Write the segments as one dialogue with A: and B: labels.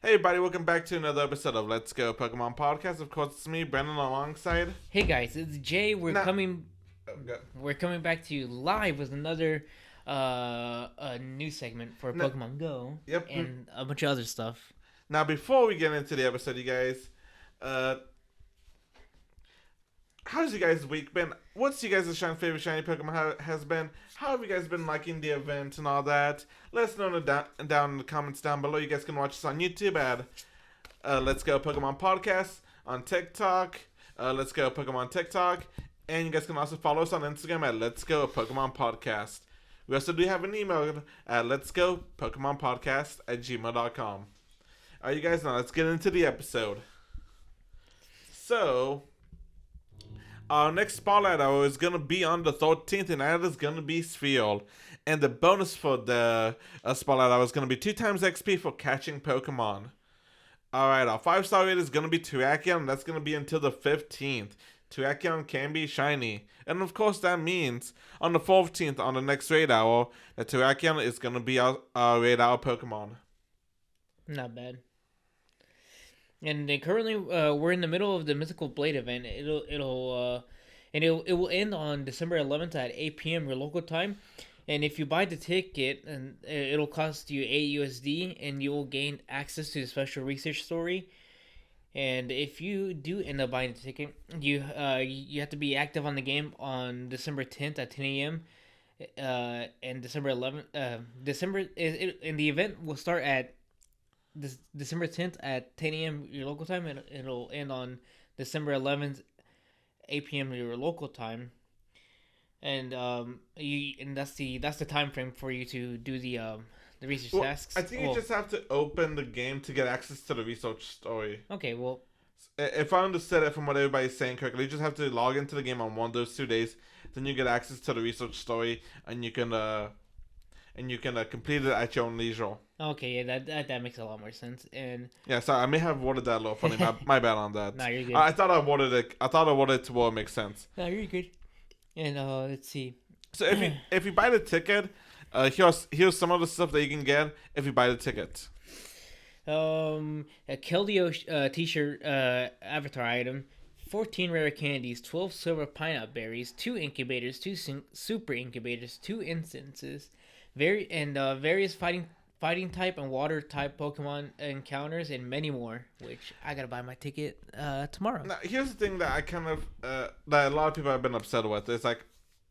A: Hey everybody, welcome back to another episode of Let's Go Pokemon Podcast. Of course, it's me, Brendan, alongside.
B: Hey guys, it's Jay. We're
A: Nah.
B: coming.
A: Go.
B: We're coming back to you live with another a new segment for
A: Nah.
B: Pokemon Go.
A: Yep.
B: And a bunch of other stuff.
A: Now, before we get into the episode, you guys, how's you guys' week been? What's you guys' favorite shiny Pokemon has been? How have you guys been liking the event and all that? Let us know down in the comments down below. You guys can watch us on YouTube at Let's Go Pokemon Podcast, on TikTok, Let's Go Pokemon TikTok, and you guys can also follow us on Instagram at Let's Go Pokemon Podcast. We also do have an email at Let's Go Pokemon Podcast at gmail.com. Alright, you guys, now let's get into the episode. So, our next spotlight hour is going to be on the 13th, and that is going to be Spheal. And the bonus for the spotlight hour is going to be 2 times XP for catching Pokemon. Alright, our 5-star rate is going to be Terrakion, and that's going to be until the 15th. Terrakion can be shiny. And of course that means on the 14th, on the next raid hour, that Terrakion is going to be our raid hour Pokemon.
B: Not bad. And currently, we're in the middle of the Mythical Blade event. It will end on December 11th at 8 p.m. your local time. And if you buy the ticket, and it'll cost you 8 USD, and you will gain access to the special research story. And if you do end up buying the ticket, you have to be active on the game on December 10th at 10 a.m. And December 11th. And the event will start at December 10th at 10 a.m. your local time, and it'll end on December 11th, 8 p.m. your local time. And that's the time frame for you to do the research tasks.
A: I think you just have to open the game to get access to the research story.
B: Okay, well,
A: if I understood it from what everybody's saying correctly, you just have to log into the game on one of those 2 days. Then you get access to the research story, and you can complete it at your own leisure.
B: okay, yeah, that makes a lot more sense. And
A: yeah, sorry, I may have worded that a little funny. my bad on that.
B: Nah, you're good.
A: I thought I worded it to where it makes sense.
B: No, you're good. And let's see.
A: So if you buy the ticket, here's some of the stuff that you can get if you buy the ticket.
B: A Keldeo t-shirt avatar item, 14 rare candies, 12 silver pineapple berries, 2 incubators, 2 super incubators, 2 instances, various fighting type and water type Pokemon encounters, and many more. Which I gotta buy my ticket tomorrow.
A: Now, here's the thing that I kind of that a lot of people have been upset with. It's like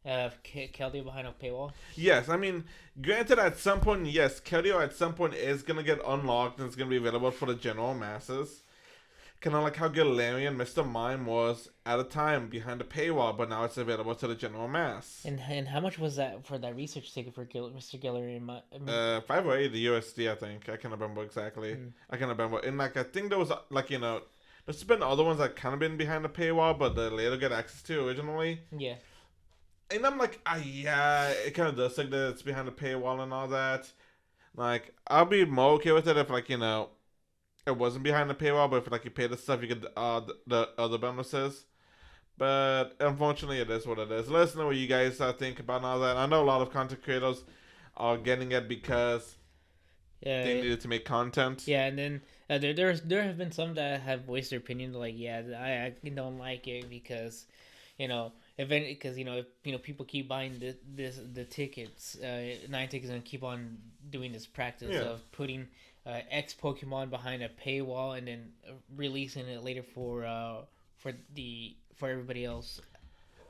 B: Keldeo behind a paywall.
A: yes, I mean, granted, at some point, yes, Keldeo at some point is gonna get unlocked and it's gonna be available for the general masses. Kind of like how Galarian Mr. Mime was at a time behind the paywall, but now it's available to the general mass.
B: And how much was that for that research ticket for Mr. Galarian?
A: 5 or 8 USD, I think. I can't remember exactly. I can't remember. And like, I think there was there's been other ones that kind of been behind the paywall, but they later get access to originally.
B: Yeah.
A: And I'm like, yeah, it kind of does think that it's behind the paywall and all that. Like, I'll be more okay with it if it wasn't behind the paywall, but if you pay the stuff, you get the other bonuses. But unfortunately, it is what it is. Let us know what you guys think about all that. I know a lot of content creators are getting it because they needed to make content.
B: Yeah, and then there have been some that have voiced their opinion, like, yeah, I don't like it because, if people keep buying the tickets, 9 tickets, and keep on doing this practice of putting X Pokemon behind a paywall and then releasing it later for everybody else.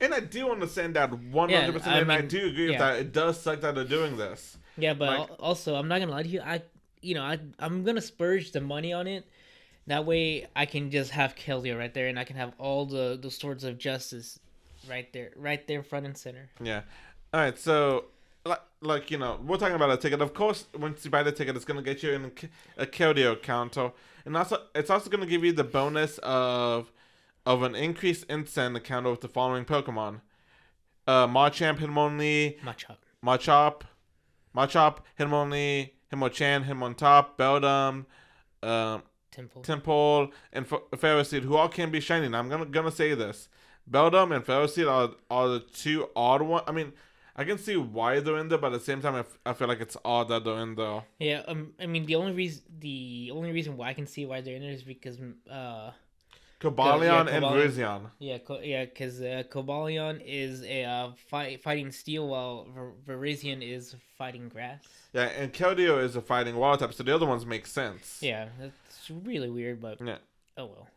A: And I do understand that 100%, and I do agree with that. It does suck that they're doing this.
B: Yeah, but also, I'm not gonna lie to you. I'm gonna spurge the money on it. That way, I can just have Keldeo right there, and I can have all the swords of justice right there, front and center.
A: Yeah. All right. So, we're talking about a ticket. Of course, once you buy the ticket, it's gonna get you in a Keldeo counter, and it's also gonna give you the bonus of an increased instant encounter with the following Pokemon: Machamp, Hitmonlee, Machop, Hitmonlee, Hitmonchan, Hitmontop, Beldum, Temple, and Ferroseed, who all can be shiny. Now, I'm gonna say this: Beldum and Ferroseed are the 2 odd ones. I mean, I can see why they're in there, but at the same time, I feel like it's odd that they're in there.
B: Yeah, I mean the only reason why I can see why they're in it is because
A: Cobalion and
B: Kobalion,
A: Virizion.
B: because Kobalion is a fighting steel while Virizion is fighting grass.
A: Yeah, and Keldeo is a fighting water type, so the other ones make sense.
B: Yeah, that's really weird, but
A: Yeah.
B: oh well.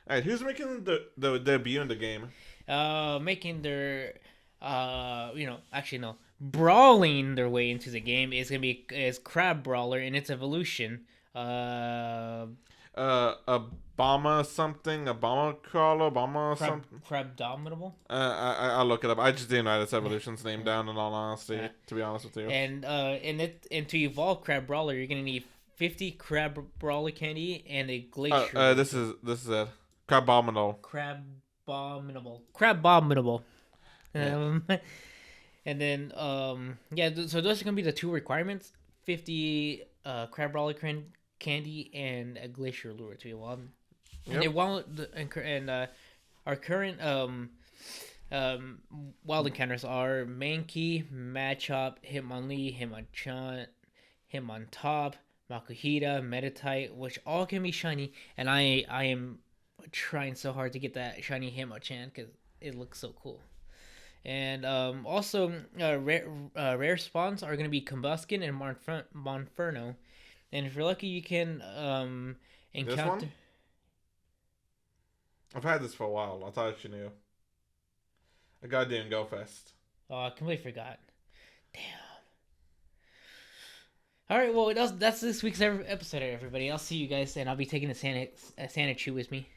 A: Alright, who's making the debut in the game?
B: Making their actually no, brawling their way into the game is Crab Brawler in its evolution.
A: A bomber something, a bomber crawler, bomber something.
B: Crabdominable.
A: I'll look it up. I just didn't write its evolution's name down. In all honesty, to be honest with you.
B: And to evolve Crab Brawler, you're gonna need 50 Crab Brawler candy and a glacier.
A: This is it. Crabominal.
B: Crabominable.
A: Yeah.
B: And then so those are gonna be the two requirements: 50 Crab Brawler candy and a glacier lure to evolve.
A: Yep.
B: And they want our current wild encounters are Mankey, Machop, Hitmonlee, Hitmonchan, Hitmontop, Makuhita, Meditite, which all can be shiny, and I am trying so hard to get that shiny Hitmonchan because it looks so cool. And also rare spawns are going to be Combuskin and Monferno, and if you're lucky you can encounter.
A: This one? I've had this for a while. I thought you knew. I goddamn Go Fest.
B: Oh, I completely forgot. Damn. All right, well that's this week's episode, everybody. I'll see you guys, and I'll be taking a Santa Chew with me.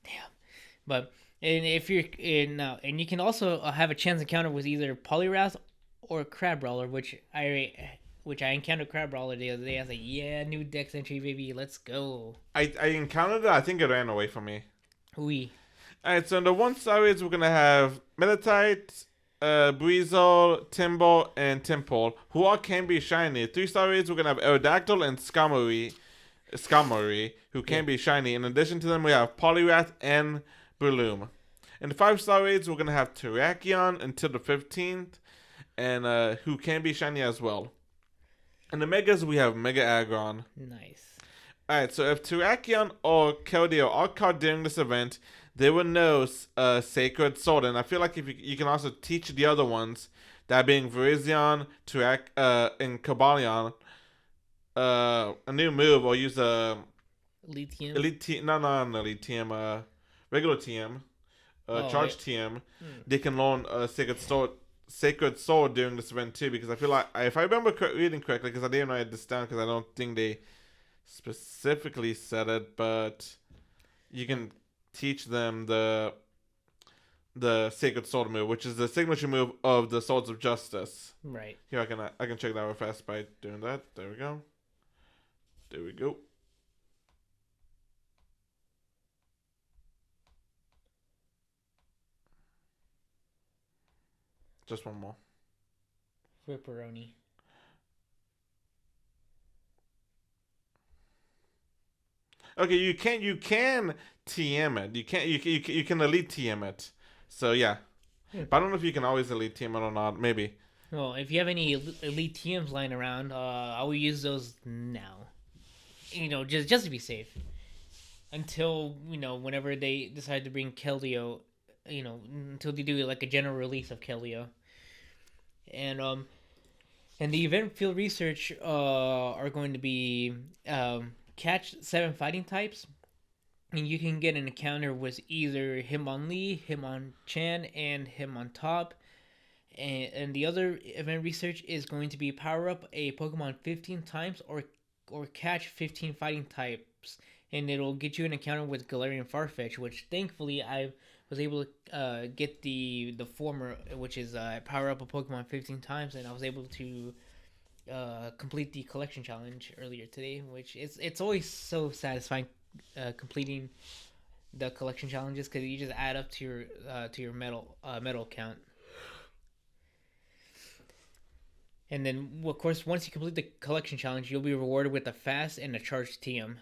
B: Damn. But and if you're in and you can also have a chance encounter with either Poliwrath or Crab Brawler, which I encountered Crab Brawler the other day. I was like, yeah, new Dex entry, baby, let's go.
A: I encountered it. I think it ran away from me.
B: Oui.
A: Alright, so in the 1-star raids, we're going to have Meditite, Breezel, Timbo, and Timple, who all can be shiny. 3-star raids, we're going to have Aerodactyl and Skarmory, who can be shiny. In addition to them, we have Poliwrath and Breloom. In the 5-star raids, we're going to have Terrakion until the 15th, and who can be shiny as well. In the Megas, we have Mega Aggron.
B: Nice.
A: Alright, so if Terrakion or Keldeo are caught during this event, there will know Sacred Sword. And I feel like if you can also teach the other ones, that being Virizion, and Cobalion, a new move, or use a
B: Elite TM.
A: Elite TM, regular TM, Charge TM. They can learn Sacred Sword during this event too, because I feel like, if I remember reading correctly, because I didn't write this down because I don't think they specifically said it, but you can teach them the Sacred Sword move, which is the signature move of the Swords of Justice.
B: Right.
A: Here, I can check that real fast by doing that. There we go. There we go. Just one more.
B: Ripperoni.
A: Okay, you can TM it. You can elite TM it. So yeah. But I don't know if you can always elite TM it or not. Maybe.
B: Well, if you have any elite TMs lying around, I will use those now. Just to be safe. Until whenever they decide to bring Keldeo, until they do like a general release of Keldeo. And the event field research are going to be catch 7 fighting types, and you can get an encounter with either Hitmonlee, Hitmonchan, and Hitmontop. And the other event research is going to be power up a Pokemon 15 times or catch 15 fighting types, and it'll get you an encounter with Galarian Farfetch, which thankfully I was able to get the former, which is power up a Pokemon 15 times, and I was able to complete the collection challenge earlier today, which it's always so satisfying completing the collection challenges, because you just add up to your medal count. And then, of course, once you complete the collection challenge, you'll be rewarded with a fast and a charged TM.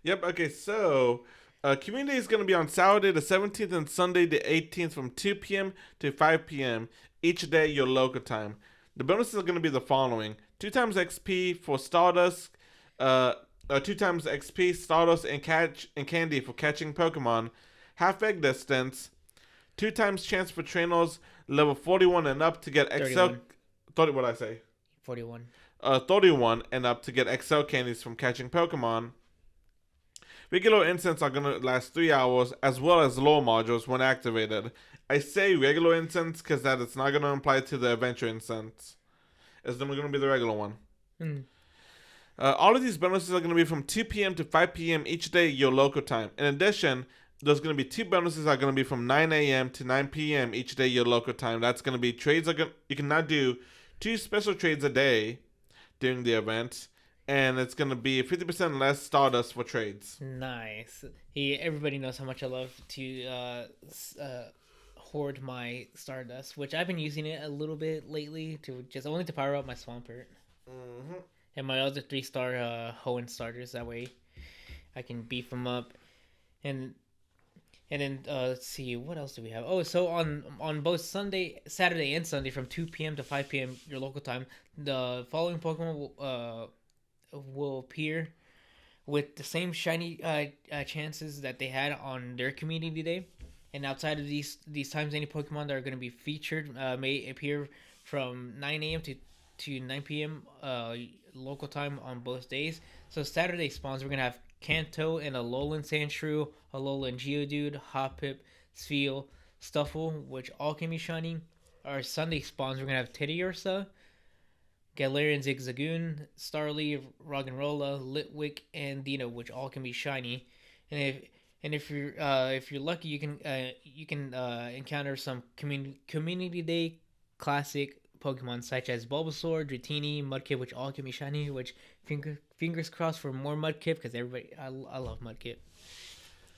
A: Yep. Okay. So, Community is going to be on Saturday the 17th and Sunday the 18th from 2 p.m. to 5 p.m. each day your local time. The bonuses are going to be the following: 2 times XP for Stardust, 2 times XP, Stardust, and candy for catching Pokemon, half egg distance, 2 times chance for trainers level 41 and up to get XL.
B: 31.
A: What did I say?
B: 41.
A: 31 and up to get XL candies from catching Pokemon. Regular incense are going to last 3 hours, as well as lore modules when activated. I say regular incense because that it's not going to apply to the adventure incense. It's only going to be the regular one. All of these bonuses are going to be from 2 p.m. to 5 p.m. each day, your local time. In addition, there's going to be 2 bonuses that are going to be from 9 a.m. to 9 p.m. each day, your local time. That's going to be trades. You can now do 2 special trades a day during the event. And it's going to be 50% less Stardust for trades.
B: Nice. Everybody knows how much I love to hoard my Stardust, which I've been using it a little bit lately only to power up my Swampert.
A: Mm-hmm.
B: And my other 3-star Hoenn starters. That way I can beef them up. And then let's see, what else do we have? Oh, so on both Saturday and Sunday from 2 p.m. to 5 p.m. your local time, the following Pokemon will appear with the same shiny chances that they had on their community day. And outside of these times, any Pokemon that are going to be featured may appear from 9 a.m. to 9 p.m. Local time on both days. So Saturday spawns, we're going to have Kanto and a Alolan Sandshrew, Alolan Geodude, Hoppip, Spheal, Stuffle, which all can be shiny. Our Sunday spawns, we're going to have Teddiursa, Galarian Zigzagoon, Starly, Roggenrola, Litwick, and Dino, which all can be shiny. And if you're lucky, you can encounter some community day classic Pokemon such as Bulbasaur, Dratini, Mudkip, which all can be shiny. Which fingers crossed for more Mudkip because I love Mudkip.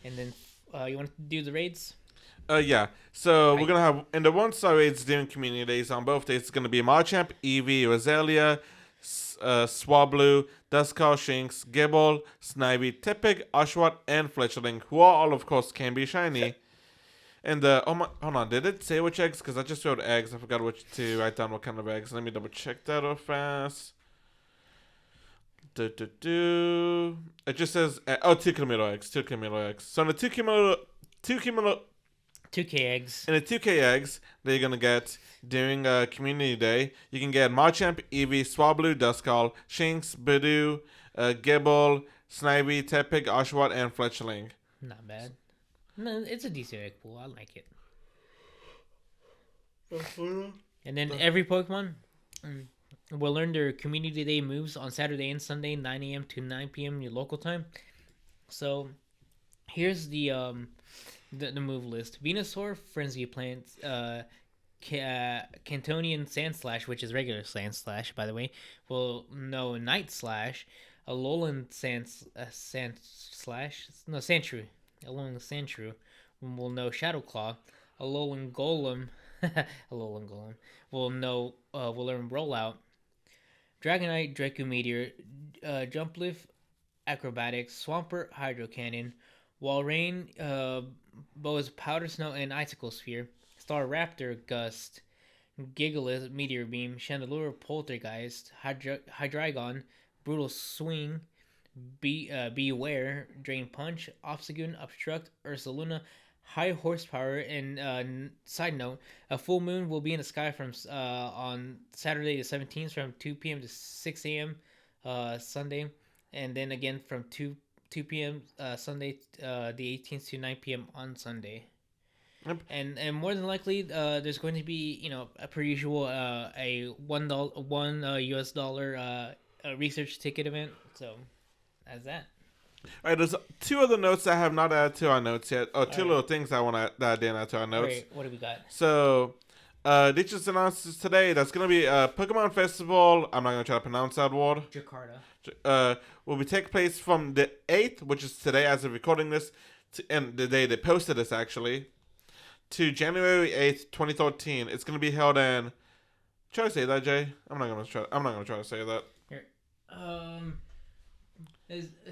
B: And then you want to do the raids?
A: Yeah. So we're gonna have in the 1-star raids during community days on both days. It's gonna be Marchamp, Eevee, Roselia, Swablu, Duskull, Shinx, Gible, Snivy, Tepig, Oshawott, and Fletchling, who all of course can be shiny. And hold on, did it say which eggs? Because I just wrote eggs. I forgot to write down what kind of eggs. Let me double check that real fast. It just says 2 Camilo eggs. 2 Camilo eggs. So in the 2
B: 2K eggs.
A: In the 2K eggs that you're gonna get during Community Day, you can get Marchamp, Eevee, Swablu, Duskull, Shinx, Bidoo, Gible, Snivy, Tepig, Oshawott, and Fletchling.
B: Not bad. No, it's a decent egg pool. I like it. And then every Pokemon will learn their Community Day moves on Saturday and Sunday, 9 a.m. to 9 p.m. your local time. So here's the move list: Venusaur, Frenzy Plant, Cantonian Sandslash, which is regular Sandslash, by the way, will know Night Slash, Alolan Sandshrew. Alolan Sandshrew will know Shadow Claw. Alolan Golem will learn Rollout. Dragonite, Draco Meteor, Jumplift, Acrobatics, Swampert, Hydro Cannon, Walrein, Boa's Powder Snow and Icicle Sphere, Staraptor, Gust, Gigalith, Meteor Beam, Chandelure, Poltergeist, Hydreigon, Brutal Swing, Beware, Drain Punch, Obstagoon, Obstruct, Ursaluna, High Horsepower, and side note, a full moon will be in the sky from on Saturday the 17th from 2 p.m. to 6 a.m. Sunday, and then again from 2 p.m. Sunday the 18th to 9 p.m. on Sunday.
A: Yep.
B: And more than likely there's going to be per usual a $1 US dollar research ticket event. So that's that.
A: All right, there's 2 other notes that I have not added to our notes yet. Or 2 little things that I didn't add to our notes.
B: Right, what do we got?
A: So, they just announced this today. That's going to be a Pokemon Festival. I'm not going to try to pronounce that word.
B: Jakarta.
A: Will be take place from the 8th, which is today as of recording this, and the day they posted this actually, to January 8th, 2013. It's going to be held in. Try to say that, Jay. I'm not going to try to say that.
B: Here.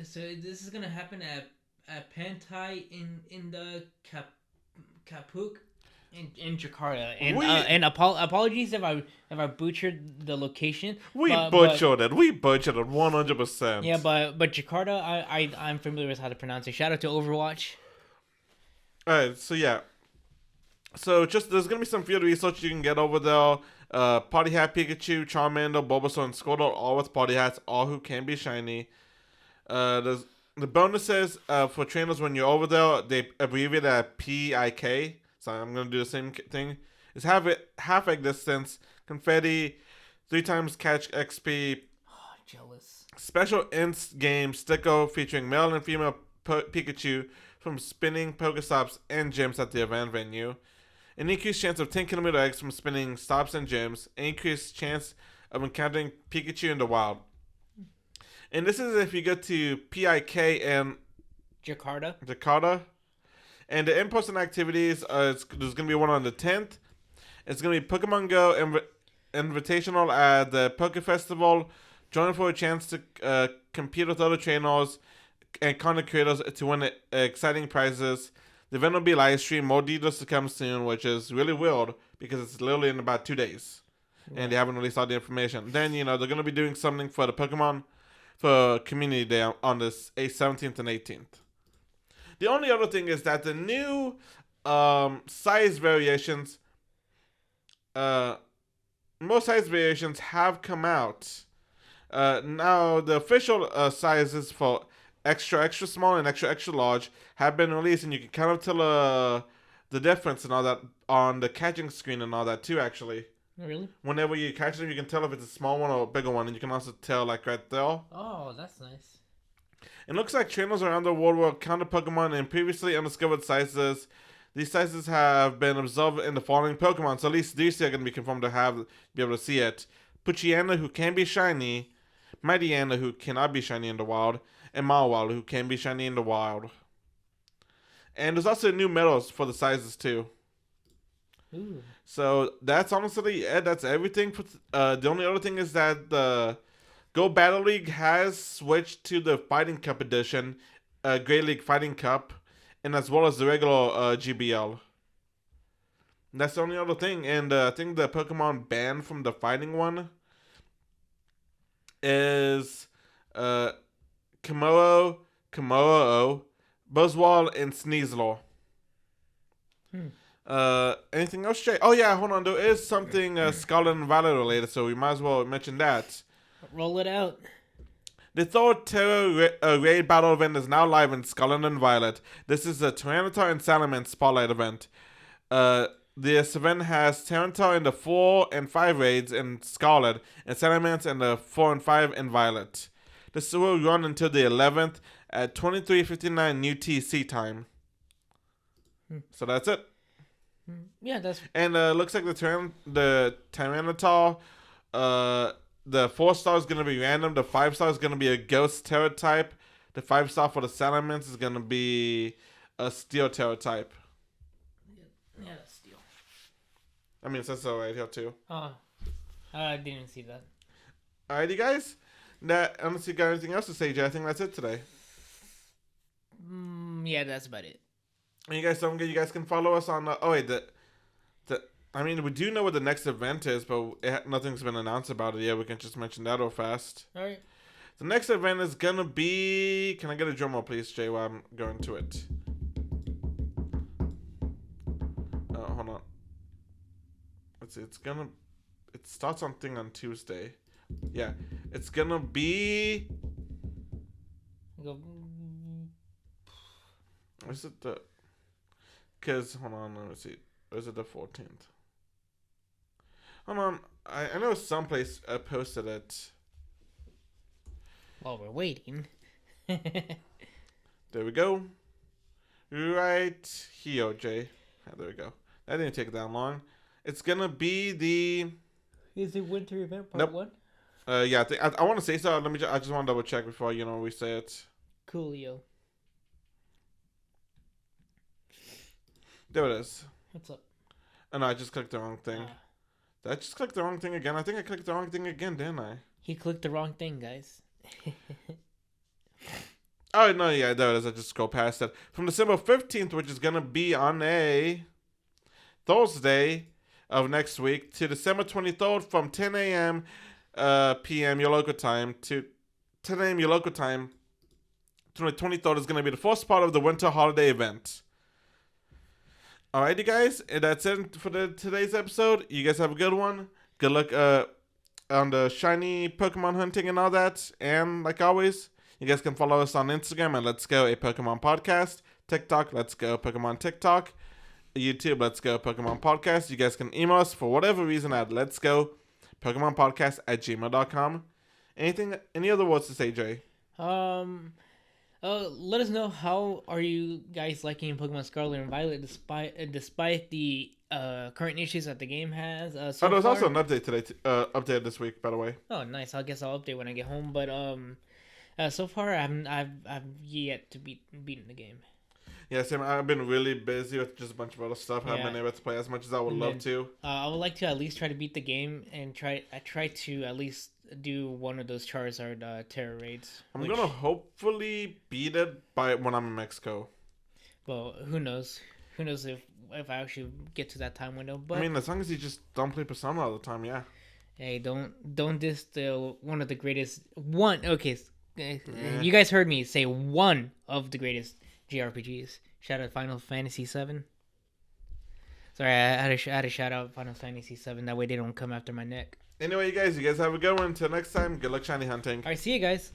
B: So this is gonna happen at Pantai in the Kapuk in Jakarta,
A: We
B: and apologies if I butchered the location,
A: we
B: but
A: butchered it. We butchered it
B: yeah,
A: 100%.
B: but Jakarta, I'm familiar with how to pronounce it. Shout out to Overwatch.
A: Alright, so yeah. So just there's gonna be some field research you can get over there. Party Hat Pikachu, Charmander, Bulbasaur, and Squirtle, all with party hats, all who can be shiny. There's the bonuses for trainers when you're over there. They abbreviate at PIK. So I'm gonna do the same thing. Is half egg distance, confetti, 3 times catch XP,
B: Oh, jealous.
A: special inst game sticker featuring male and female Pikachu from spinning Pokestops and gyms at the event venue. An increased chance of 10 kilometer eggs from spinning stops and gyms. An increased chance of encountering Pikachu in the wild. And this is if you go to PIK and
B: Jakarta.
A: And the in-person activities, there's going to be one on the 10th. It's going to be Pokemon Go Invitational at the Poke Festival. Join for a chance to compete with other trainers and content creators to win exciting prizes. The event will be live streamed. More details to come soon, which is really weird because it's literally in about 2 days.
B: Right.
A: And they haven't released all the information. Then, they're going to be doing something for the Pokemon for Community Day on the 17th and 18th. The only other thing is that the new size variations, most size variations have come out. Now, the official sizes for extra small and extra large have been released, and you can kind of tell the difference and all that on the catching screen and all that too, actually.
B: Really?
A: Whenever you catch them, you can tell if it's a small one or a bigger one, and you can also tell, like, right there.
B: Oh, that's nice.
A: It looks like trainers around the world will counter Pokemon in previously undiscovered sizes. These sizes have been observed in the following Pokemon, so at least these are going to be confirmed to be able to see it. Puchiana, who can be shiny, Mightyena, who cannot be shiny in the wild, and Mawile, who can be shiny in the wild. And there's also new medals for the sizes too.
B: Ooh.
A: So that's honestly it. That's everything. The only other thing is that the Go Battle League has switched to the Fighting Cup edition, Great League Fighting Cup, and as well as the regular GBL. That's the only other thing. And I think the Pokemon banned from the fighting one is Komoro, Buzzwole, and Sneasel. Anything else, Jay? Oh yeah, hold on. There is something Scarlet and Violet related, so we might as well mention that.
B: Roll it out.
A: The third Terra Raid Battle event is now live in Scarlet and Violet. This is a Tyranitar and Salamence Spotlight event. This event has Tyranitar in the 4 and 5 raids in Scarlet, and Salamence in the 4 and 5 in Violet. This will run until the 11th at 23:59 UTC time. So that's it.
B: Yeah, that's.
A: And looks like the Tyranitar, the 4-star is gonna be random. The 5-star is gonna be a Ghost Terror type. The 5-star for the Salamence is gonna be a Steel Terror type.
B: Yeah, that's Steel.
A: I mean, it says so right here too.
B: Oh, I didn't see that.
A: Alrighty, guys. Unless you got anything else to say, Jay, I think that's it today.
B: Yeah, that's about it.
A: And you guys don't forget, you guys can follow us on. I mean, we do know what the next event is, but nothing's been announced about it yet. We can just mention that real fast.
B: All right.
A: The next event is gonna be. Can I get a drum roll, please, Jay, while I'm going to it? Hold on. Let's see. It starts on Tuesday. Yeah, it's gonna be.
B: Go.
A: Is it the? Cause hold on, let me see. Or is it the 14th? Hold on, I know someplace posted it.
B: While we're waiting.
A: There we go. Right here, Jay. There we go. That didn't take that long. It's gonna be the.
B: Is it winter event part
A: Nope.
B: 1?
A: Yeah, I want to say so. I just want to double check before we say it.
B: Coolio.
A: There it is.
B: What's up?
A: Oh no, I just clicked the wrong thing. Did I just click the wrong thing again? I think I clicked the wrong thing again, didn't I?
B: He clicked the wrong thing, guys.
A: Oh, no, yeah, there it is. I just scrolled past that. From December 15th, which is going to be on a Thursday of next week, to December 23rd from 10 a.m. p.m. your local time to 10 a.m. your local time. To the 23rd is going to be the first part of the winter holiday event. Alrighty, guys, and that's it for today's episode. You guys have a good one. Good luck on the shiny Pokemon hunting and all that. And like always, you guys can follow us on Instagram at Let's Go a Pokemon Podcast, TikTok, Let's Go Pokemon TikTok, YouTube, Let's Go Pokemon Podcast. You guys can email us for whatever reason at Let's Go Pokemon Podcast at gmail.com. Any other words to say, Jay?
B: Let us know how are you guys liking Pokemon Scarlet and Violet despite the current issues that the game has. So
A: there was
B: far.
A: Also an update today, updated this week, by the way.
B: Oh, nice. I guess I'll update when I get home. But so far I've yet to beaten the game.
A: Yeah, same. I've been really busy with just a bunch of other stuff. I haven't been able to play as much as I would love to.
B: I would like to at least try to beat the game and try to at least do one of those Charizard Terror raids.
A: I'm gonna hopefully beat it by when I'm in Mexico.
B: Well, who knows? Who knows if I actually get to that time window? But
A: I mean, as long as you just don't play Persona all the time, yeah.
B: Hey, don't diss the one of the greatest one. Okay, you guys heard me say one of the greatest JRPGs. Shout out Final Fantasy VII. Sorry, I had to shout out Final Fantasy VII. That way they don't come after my neck.
A: Anyway, you guys have a good one. Until next time, good luck shiny hunting.
B: All right, see you guys.